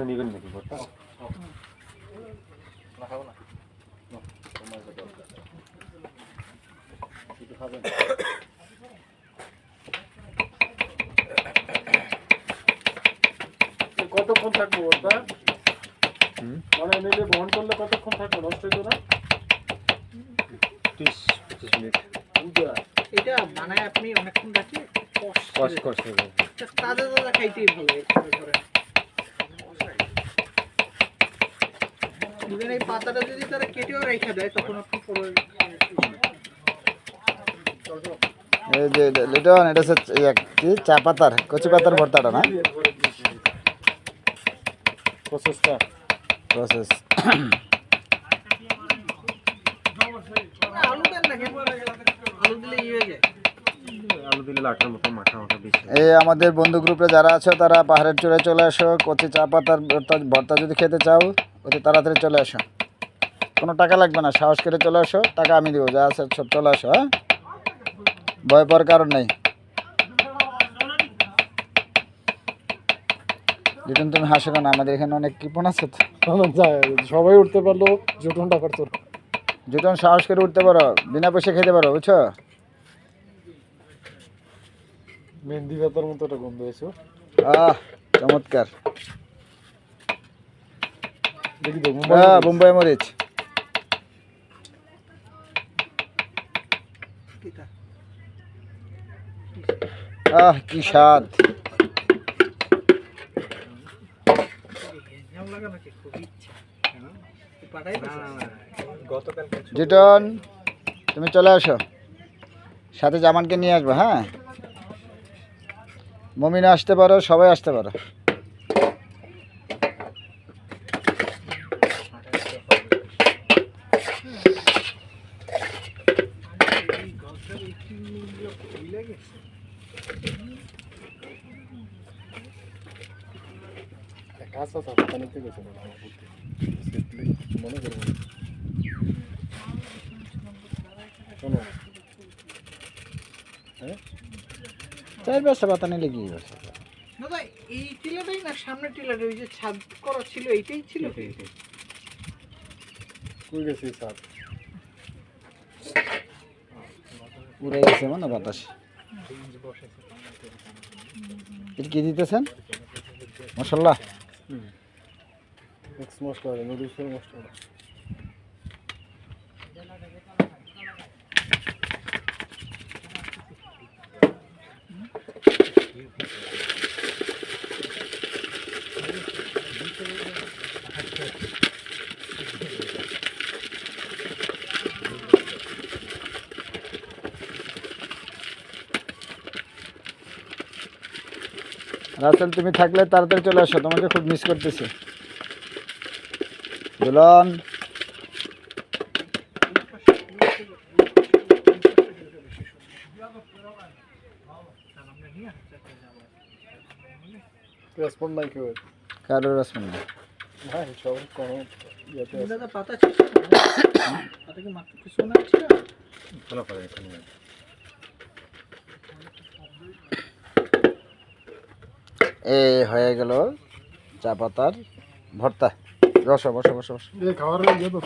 নিবেন নাকি ভর্তা? না খাবো না। তোমার তো দরকার। কিছু খাবেন? কতক্ষণ থাকবো ভর্তা? মানে নিলে বহন করলে কতক্ষণ থাকবো? নষ্ট হইতো না? 30-25 মিনিট। এটা বানায় আপনি অনেকক্ষণ রাখি কষ করতে হবে। তাজা তাজা খাইতেই ভালো এখানে ধরে। ইভেন এই পাতাটা যদি তারা কেটেও রেখে দেয় তখন আপনি পরে এই যে লিটন এটা হচ্ছে কি চা পাতার কচি পাতার ভর্তাটা না প্রসেসটা প্রসেস আলু দেন না কেন? আলু দিলে হয়ে যায়। আলু দিলে লাটার মতো মাখা বেশি। এই আমাদের বন্ধু গ্রুপে যারা আছো তারা পাহাড়ের চূড়ায় চলে আসো কচি চা পাতার ভর্তা যদি খেতে চাও অতি তাড়াতাড়ি চলে আসো কোনো টাকা লাগবে না সাহস করে চলে আসো টাকা আমি দেবো যা আছে সব চলে আসো হ্যাঁ ভয় পাওয়ার কারণ নেই লিটন তুমি হাসো কেন আমাদের এখানে অনেক কৃপণ আছে তো সবাই উঠতে পারলো জুটন টাকার তোর জুটন সাহস করে উঠতে পারো বিনা পয়সা খেতে পারো বুঝছো মেহেন্দি পাতার মতো একটা গন্ধ এসো চমৎকার দেখি তো বোম্বাই মরিচ কি স্বাদ জুটন তুমি চলে আসো সাথে জামানকে নিয়ে আসবো হ্যাঁ মমিনা আসতে পারো সবাই আসতে পারো কাঁচা চা পাতা নিতে গেছে মনে করবো শোনো চার পাঁচটা পাতা নিলে কি দাদা এই টিলাটাই না সামনের টিলাটা ওই যে ছাদ করা ছিল এইটাই ছিল কই গেছে স্যার উড়ে গেছে মানে বাতাস এটা কি দিতেছেন মশলা মিক্স মশলা নুডলসের মশলা রাসেল তুমি থাকলে তাড়াতাড়ি চলে আসো তোমাকে খুব মিস করতেছি দুলন রেসপন্ড নাই কেউ কারো রাসমন হ্যাঁ সব কোনো ইয়াতে আছে দাদা পাতা ছিল পাতা কি মাত্র কিছু না ছিল ভালো করে এখানে হয়ে গেল চা পাতার ভর্তা বসো বসো বসো বসো খাওয়ার ইয়ে তো